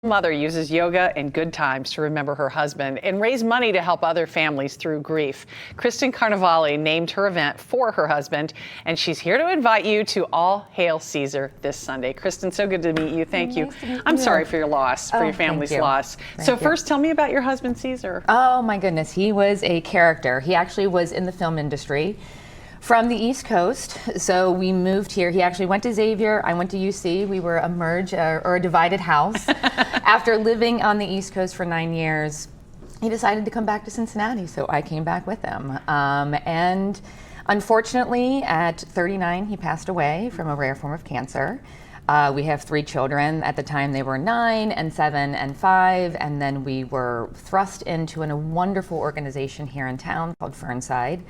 Mother uses yoga and good times to remember her husband and raise money to help other families through grief. Kristen Carnevale named her event for her husband, and she's here to invite you to All Hail Caesar this Sunday. Kristen, so good to meet you. Thank you. I'm sorry for your loss, for your family's loss. So first, tell me about your husband, Caesar. Oh my goodness, he was a character. He actually was in the film industry. From the East Coast, so we moved here. He actually went to Xavier, I went to UC. We were a merge or a divided house. After living on the East Coast for 9 years, he decided to come back to Cincinnati, so I came back with him. And unfortunately, at 39, he passed away from a rare form of cancer. We have 3 children. At the time, they were 9 and 7 and 5, and then we were thrust into a wonderful organization here in town called Fernside.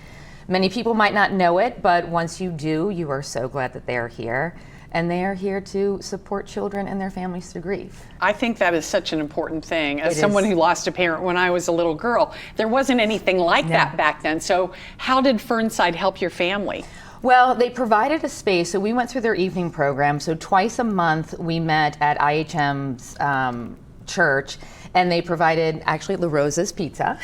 Many people might not know it, but once you do, you are so glad that they are here. And they are here to support children and their families through grief. I think that is such an important thing. As someone who lost a parent when I was a little girl, there wasn't anything like that back then. So how did Fernside help your family? Well, they provided a space. So we went through their evening program. So twice a month we met at IHM's church, and they provided actually La Rosa's Pizza.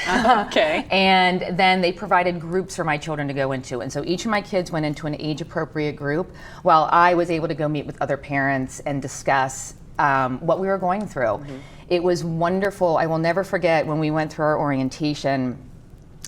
Okay. And then they provided groups for my children to go into. And so each of my kids went into an age-appropriate group, while I was able to go meet with other parents and discuss what we were going through. It was wonderful. I will never forget when we went through our orientation,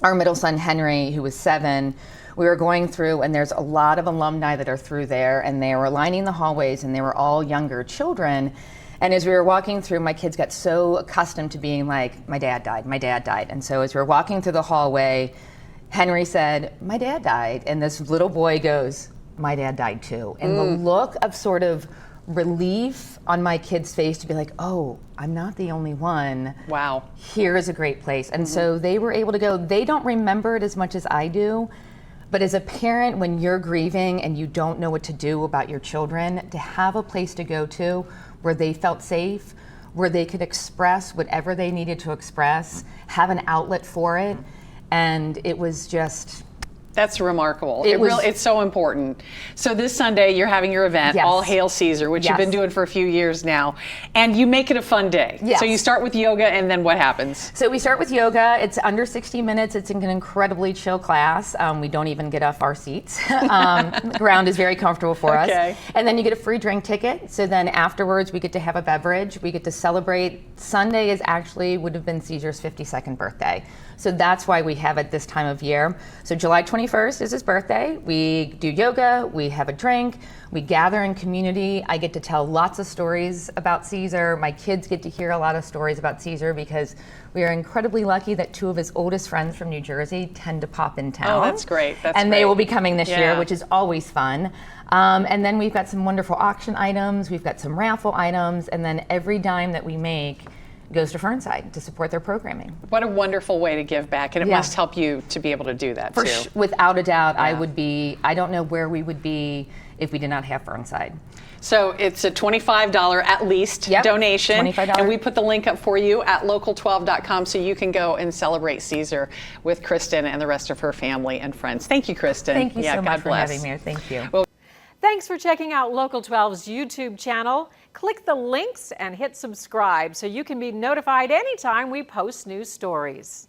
our middle son Henry, who was 7, we were going through, and there's a lot of alumni that are through there, and they were lining the hallways, and they were all younger children. And as we were walking through, my kids got so accustomed to being like, my dad died, my dad died. And so as we were walking through the hallway, Henry said, my dad died. And this little boy goes, my dad died too. And the look of sort of relief on my kid's face to be like, oh, I'm not the only one. Wow. Here is a great place. And so they were able to go. They don't remember it as much as I do. But as a parent, when you're grieving and you don't know what to do about your children, to have a place to go to where they felt safe, where they could express whatever they needed to express, have an outlet for it, and it was just... That's remarkable. It's so important. So this Sunday, you're having your event, All Hail Caesar, which you've been doing for a few years now, and you make it a fun day. So you start with yoga, and then what happens? So we start with yoga. It's under 60 minutes. It's an incredibly chill class. We don't even get off our seats. The ground is very comfortable for us. And then you get a free drink ticket. So then afterwards, we get to have a beverage. We get to celebrate. Sunday would have been Caesar's 52nd birthday. So that's why we have it this time of year. So July 21st is his birthday. We do yoga, we have a drink, we gather in community. I get to tell lots of stories about Caesar. My kids get to hear a lot of stories about Caesar because we are incredibly lucky that 2 of his oldest friends from New Jersey tend to pop in town. Oh, that's great. They will be coming this year, which is always fun. And then we've got some wonderful auction items, we've got some raffle items, and then every dime that we make goes to Fernside to support their programming. What a wonderful way to give back, and it must help you to be able to do that too. Without a doubt, I don't know where we would be if we did not have Fernside. So it's a $25 at least donation, $25. and we put the link up for you at local12.com so you can go and celebrate Caesar with Kristen and the rest of her family and friends. Thank you, Kristen. Thank you so much for having me. Thank you. Thanks for checking out Local 12's YouTube channel. Click the links and hit subscribe so you can be notified anytime we post new stories.